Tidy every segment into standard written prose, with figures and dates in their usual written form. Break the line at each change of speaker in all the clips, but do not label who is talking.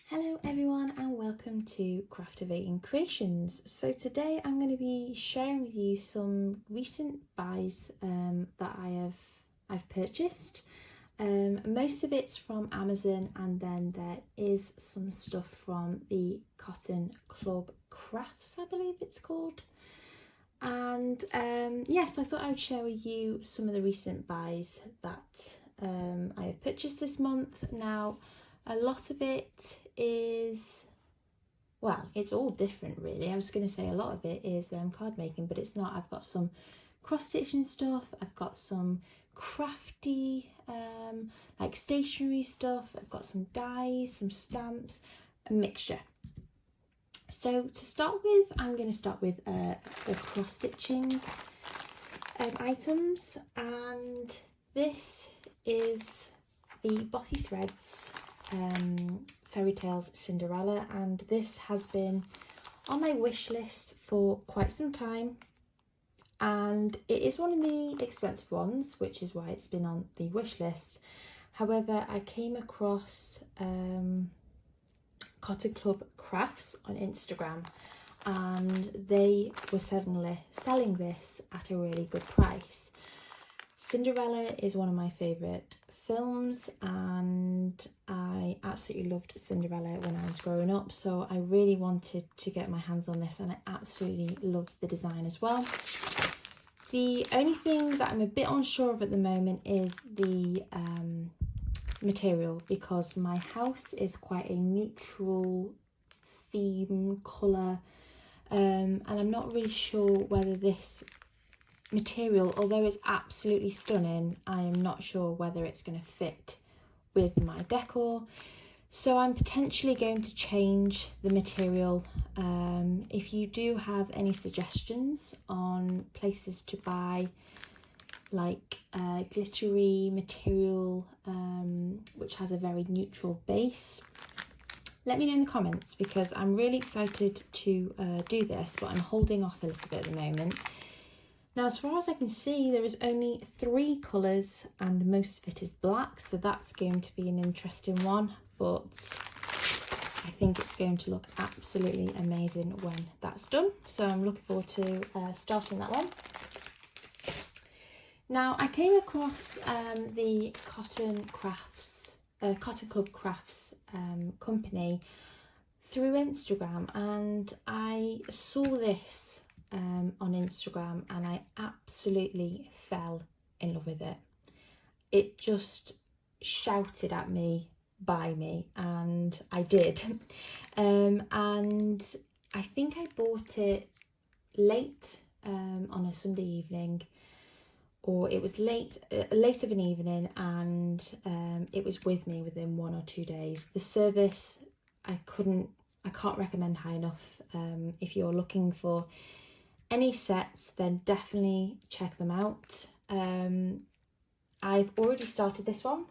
Hello everyone and welcome to Craftivating Creations. So today I'm going to be sharing with you some recent buys that I've purchased. Most of it's from Amazon, and then there is some stuff from the Cotton Club Crafts, I believe it's called. And yes, I thought I would share with you some of the recent buys that I have purchased this month. Now, a lot of it is, well, it's all different really. I was going to say a lot of it is card making, but it's not. I've got some cross stitching stuff, I've got some crafty like stationery stuff, I've got some dies, some stamps, a mixture. So to start with, I'm going to start with the cross stitching items, and this is the Bothy Threads Fairy Tales Cinderella, and this has been on my wish list for quite some time, and it is one of the expensive ones, which is why it's been on the wish list. However, I came across Cotton Club Crafts on Instagram, and they were selling this at a really good price. Cinderella is one of my favourite films, and I absolutely loved Cinderella when I was growing up, so I really wanted to get my hands on this, and I absolutely loved the design as well. The only thing that I'm a bit unsure of at the moment is the material, because my house is quite a neutral theme colour, and I'm not really sure whether this material, although it's absolutely stunning, I am not sure whether it's going to fit with my decor, so I'm potentially going to change the material. If you do have any suggestions on places to buy like glittery material which has a very neutral base, let me know in the comments, because I'm really excited to do this, but I'm holding off a little bit at the moment. Now, as far as I can see, there is only 3 colours and most of it is black, so that's going to be an interesting one, but I think it's going to look absolutely amazing when that's done, so I'm looking forward to starting that one. Now, I came across the Cotton Club Crafts company through Instagram, and I saw this on Instagram, and I absolutely fell in love with it. It just shouted at me, buy me, and I did. And I think I bought it late on a Sunday evening, or it was late of an evening, and it was with me within 1 or 2 days. The service, I can't recommend high enough. If you're looking for any sets, then definitely check them out. I've already started this one,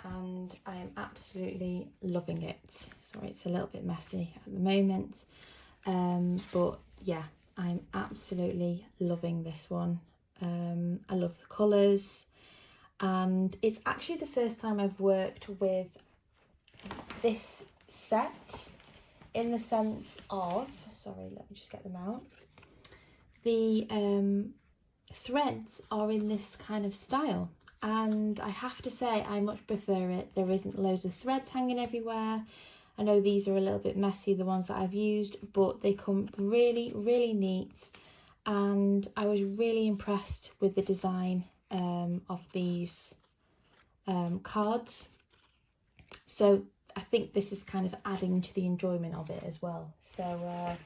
and I am absolutely loving it. Sorry, it's a little bit messy at the moment, but yeah, I'm absolutely loving this one. I love the colours, and it's actually the first time I've worked with this set, in the sense of, sorry, let me just get them out. The threads are in this kind of style, and I have to say I much prefer it. There isn't loads of threads hanging everywhere. I know these are a little bit messy, the ones that I've used, but they come really, really neat, and I was really impressed with the design of these cards. So I think this is kind of adding to the enjoyment of it as well. So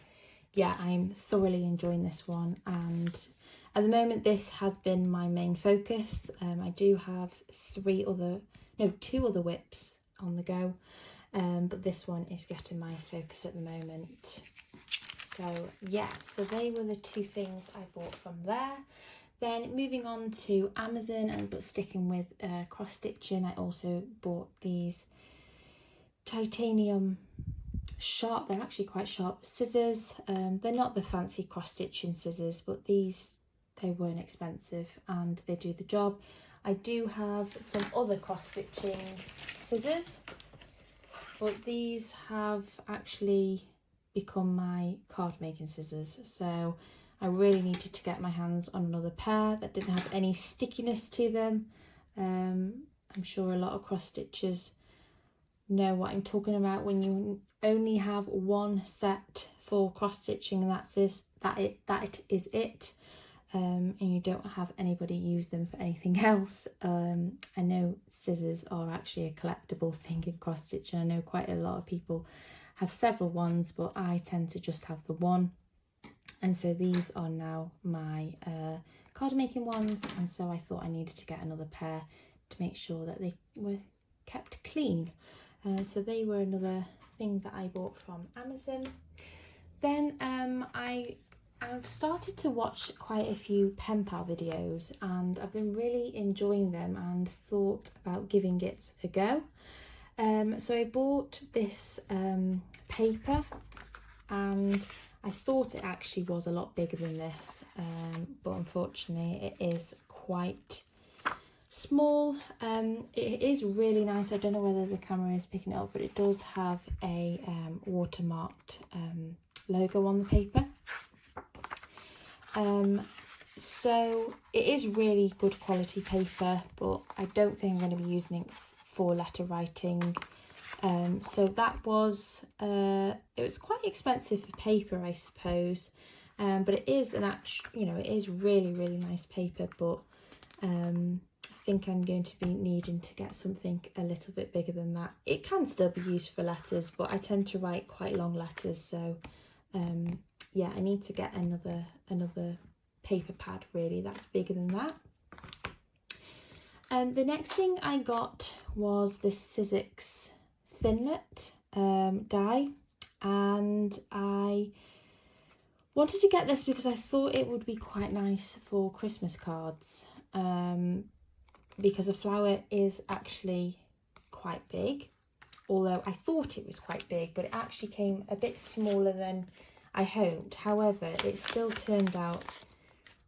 yeah, I'm thoroughly enjoying this one, and at the moment this has been my main focus. I do have 2 other whips on the go, but this one is getting my focus at the moment. So yeah, so they were the 2 things I bought from there. Then moving on to Amazon, but sticking with cross stitching, I also bought these titanium sharp, they're actually quite sharp scissors. They're not the fancy cross stitching scissors, but these, they weren't expensive and they do the job. I do have some other cross stitching scissors, but these have actually become my card making scissors, so I really needed to get my hands on another pair that didn't have any stickiness to them. I'm sure a lot of cross stitchers know what I'm talking about when you only have one set for cross stitching and that is it. And you don't have anybody use them for anything else. I know scissors are actually a collectible thing in cross stitching. I know quite a lot of people have several ones, but I tend to just have the one. And so these are now my card making ones, and so I thought I needed to get another pair to make sure that they were kept clean. So they were another thing that I bought from Amazon. Then I've started to watch quite a few pen pal videos, and I've been really enjoying them and thought about giving it a go. So I bought this paper, and I thought it actually was a lot bigger than this, but unfortunately it is quite small. It is really nice. I don't know whether the camera is picking it up, but it does have a watermarked logo on the paper. So it is really good quality paper, but I don't think I'm going to be using it for letter writing. So that was it was quite expensive for paper, I suppose, but it is an actual, it is really nice paper, but I think I'm going to be needing to get something a little bit bigger than that. It can still be used for letters, but I tend to write quite long letters, so yeah, I need to get another paper pad really that's bigger than that. The next thing I got was this Sizzix Thinlit die, and I wanted to get this because I thought it would be quite nice for Christmas cards, because the flower is actually quite big, although I thought it was quite big, but it actually came a bit smaller than I hoped. However, it still turned out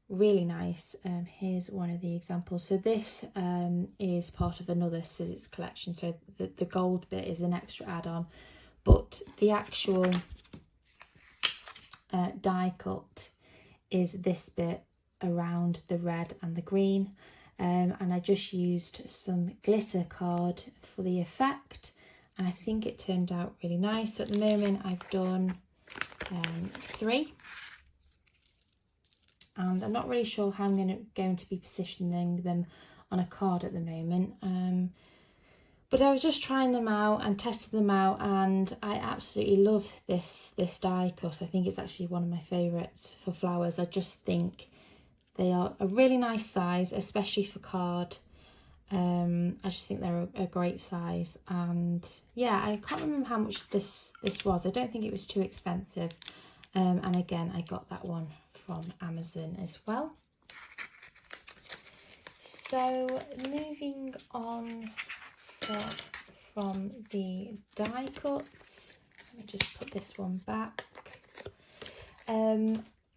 really nice. Here's one of the examples. So this is part of another Sizzix collection, so the gold bit is an extra add-on, but the actual die cut is this bit around the red and the green, and I just used some glitter card for the effect, and I think it turned out really nice. So at the moment I've done 3, and I'm not really sure how I'm going to be positioning them on a card at the moment, but I was just trying them out and testing them out, and I absolutely love this die cut. I think it's actually one of my favourites for flowers. I just think they are a really nice size, especially for card. I just think they're a great size, and yeah, I can't remember how much this was. I don't think it was too expensive, and again I got that one from Amazon as well. So moving on from the die cuts, let me just put this one back.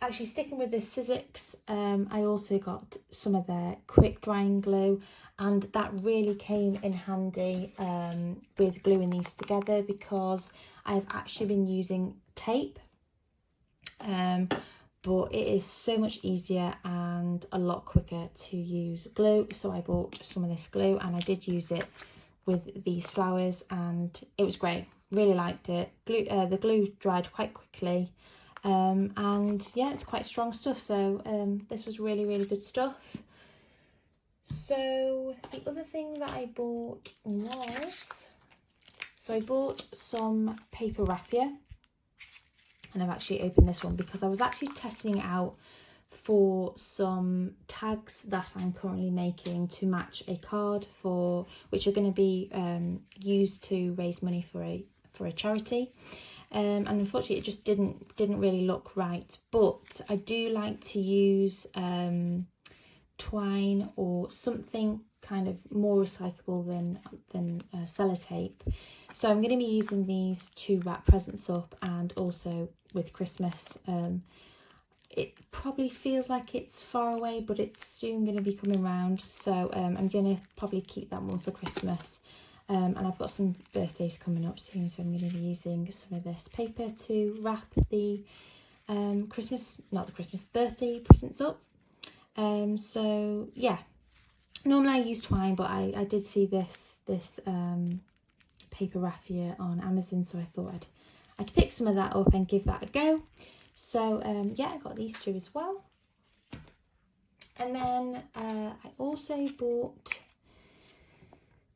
Actually sticking with the Sizzix, I also got some of their quick drying glue, and that really came in handy with gluing these together, because I've actually been using tape, but it is so much easier and a lot quicker to use glue. So I bought some of this glue, and I did use it with these flowers, and it was great. Really liked it. The glue dried quite quickly, and yeah, it's quite strong stuff, so this was really good stuff. So the other thing that I bought was, so I bought some paper raffia, and I've actually opened this one because I was actually testing it out for some tags that I'm currently making to match a card, for which are going to be used to raise money for a charity, and unfortunately it just didn't really look right. But I do like to use twine or something kind of more recyclable than sellotape. So I'm going to be using these to wrap presents up, and also with Christmas. It probably feels like it's far away, but it's soon going to be coming round, so I'm going to probably keep that one for Christmas. And I've got some birthdays coming up soon, so I'm going to be using some of this paper to wrap the birthday presents up. So yeah, normally I use twine, but I did see this paper raffia on Amazon, so I thought I'd pick some of that up and give that a go. So yeah, I got these two as well. And then I also bought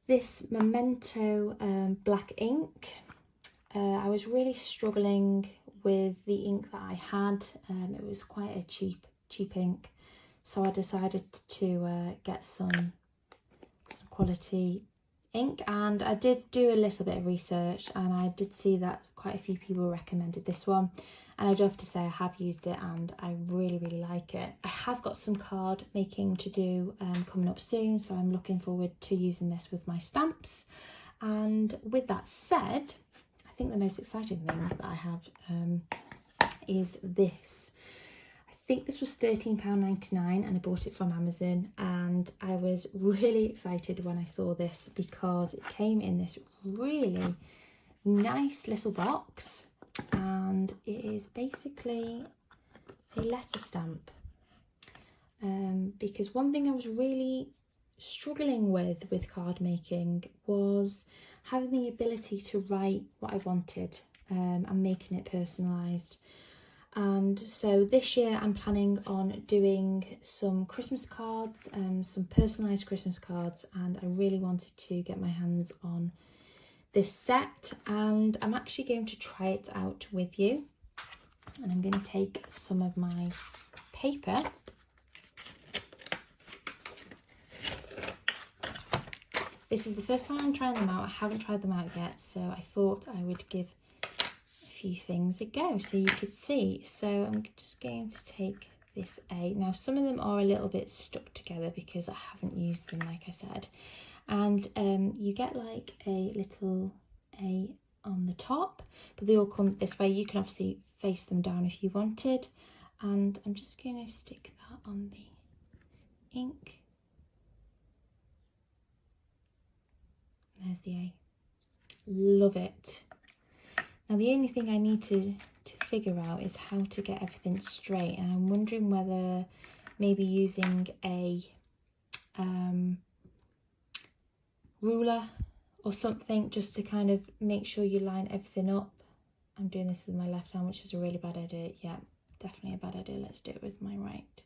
this Memento Black Ink. I was really struggling with the ink that I had. It was quite a cheap ink, so I decided to get some quality ink, and I did do a little bit of research, and I did see that quite a few people recommended this one, and I do have to say I have used it and I really like it. I have got some card making to do coming up soon, so I'm looking forward to using this with my stamps. And with that said, I think the most exciting thing that I have is this. I think this was £13.99 and I bought it from Amazon, and I was really excited when I saw this because it came in this really nice little box, and it is basically a letter stamp. Because one thing I was really struggling with card making was having the ability to write what I wanted and making it personalised. And so this year I'm planning on doing some Christmas cards, some personalised Christmas cards, and I really wanted to get my hands on this set, and I'm actually going to try it out with you. And I'm going to take some of my paper. This is the first time I'm trying them out. I haven't tried them out yet, so I thought I would give a few things a go so you could see. So I'm just going to take this A. Now some of them are a little bit stuck together because I haven't used them, like I said. And you get like a little A on the top, but they all come this way. You can obviously face them down if you wanted. And I'm just going to stick that on the ink. There's the A. Love it. Now the only thing I need to figure out is how to get everything straight, and I'm wondering whether maybe using a ruler or something just to kind of make sure you line everything up. I'm doing this with my left hand, which is a really bad idea. Yeah, definitely a bad idea. Let's do it with my right.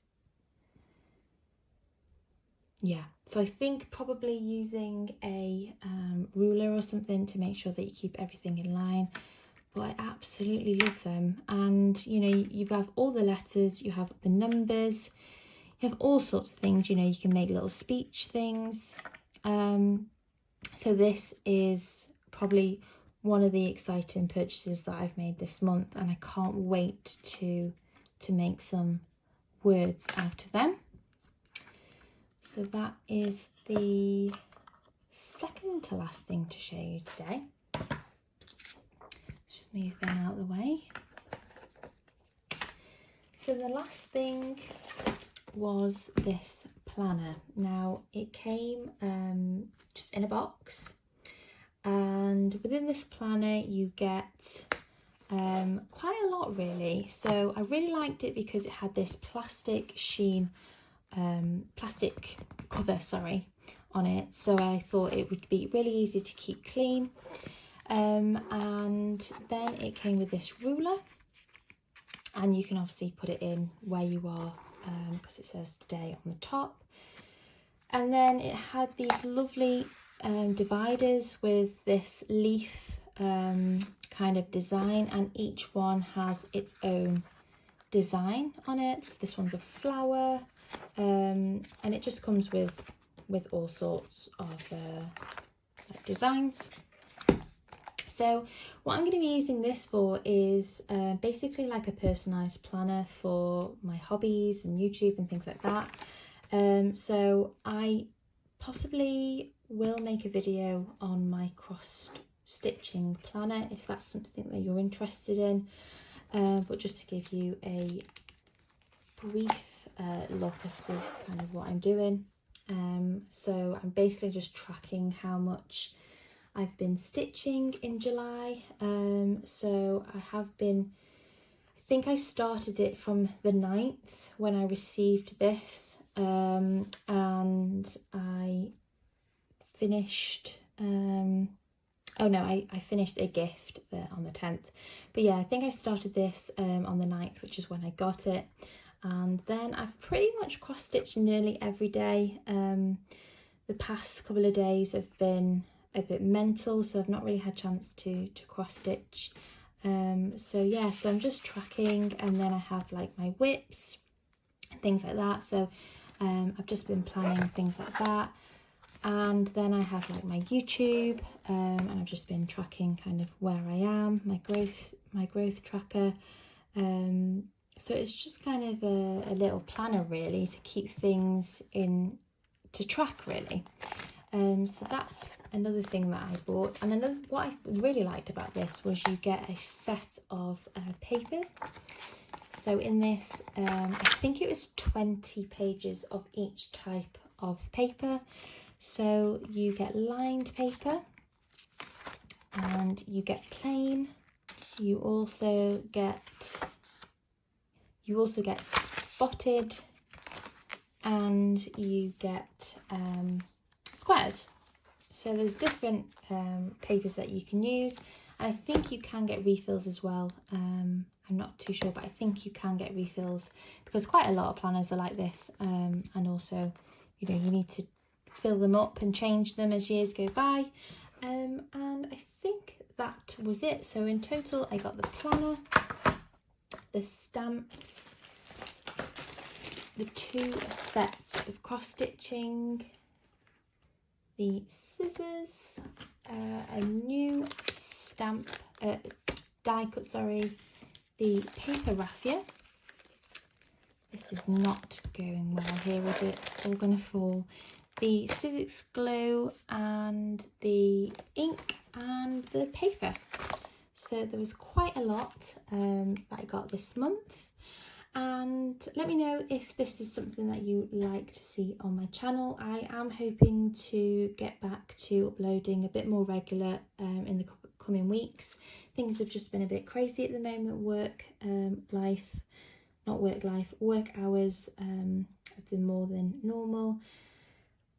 Yeah, so I think probably using a ruler or something to make sure that you keep everything in line. But I absolutely love them. And, you know, you have all the letters, you have the numbers, you have all sorts of things. You know, you can make little speech things. So this is probably one of the exciting purchases that I've made this month, and I can't wait to make some words out of them. So that is the second to last thing to show you today. Just move them out of the way. So the last thing was this planner. Now it came just in a box, and within this planner you get quite a lot really. So I really liked it because it had this plastic cover on it, so I thought it would be really easy to keep clean. And then it came with this ruler, and you can obviously put it in where you are because it says today on the top. And then it had these lovely dividers with this leaf kind of design, and each one has its own design on it. So this one's a flower, and it just comes with all sorts of like designs. So what I'm going to be using this for is basically like a personalised planner for my hobbies and YouTube and things like that. So I possibly will make a video on my cross stitching planner if that's something that you're interested in, but just to give you a brief look as to kind of what I'm doing. So I'm basically just tracking how much I've been stitching in July, so I think I started it from the 9th when I received this, and I finished, oh no, I finished a gift on the 10th, but yeah, I think I started this on the 9th, which is when I got it, and then I've pretty much cross-stitched nearly every day. The past couple of days have been a bit mental, so I've not really had a chance to cross-stitch. So yeah, so I'm just tracking, and then I have like my whips and things like that, so I've just been planning things like that. And then I have like my YouTube, and I've just been tracking kind of where I am, my growth tracker. So it's just kind of a little planner really to keep things to track really. So that's another thing that I bought, and what I really liked about this was you get a set of papers. So in this, I think it was 20 pages of each type of paper. So you get lined paper, and you get plain. You also get spotted, and you get squares. So there's different papers that you can use, and I think you can get refills as well. I'm not too sure, but I think you can get refills because quite a lot of planners are like this, and also, you know, you need to fill them up and change them as years go by, and I think that was it. So in total I got the planner, the stamps, the 2 sets of cross stitching, the scissors, a new stamp die cut, the paper raffia. This is not going well here, is it? It's all gonna fall. The Sizzix glue, and the ink, and the paper. So there was quite a lot that I got this month, and let me know if this is something that you like to see on my channel. I am hoping to get back to uploading a bit more regular in the coming weeks. Things have just been a bit crazy at the moment. Work hours have been more than normal,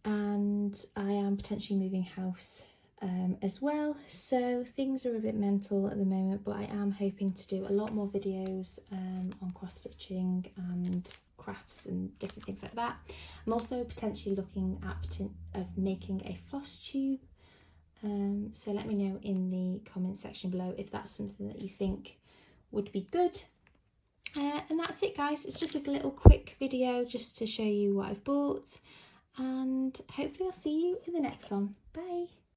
and I am potentially moving house as well, so things are a bit mental at the moment, but I am hoping to do a lot more videos on cross stitching and crafts and different things like that. I'm also potentially looking at making a floss tube, so let me know in the comment section below if that's something that you think would be good. And that's it guys, it's just a little quick video just to show you what I've bought, and hopefully I'll see you in the next one. Bye.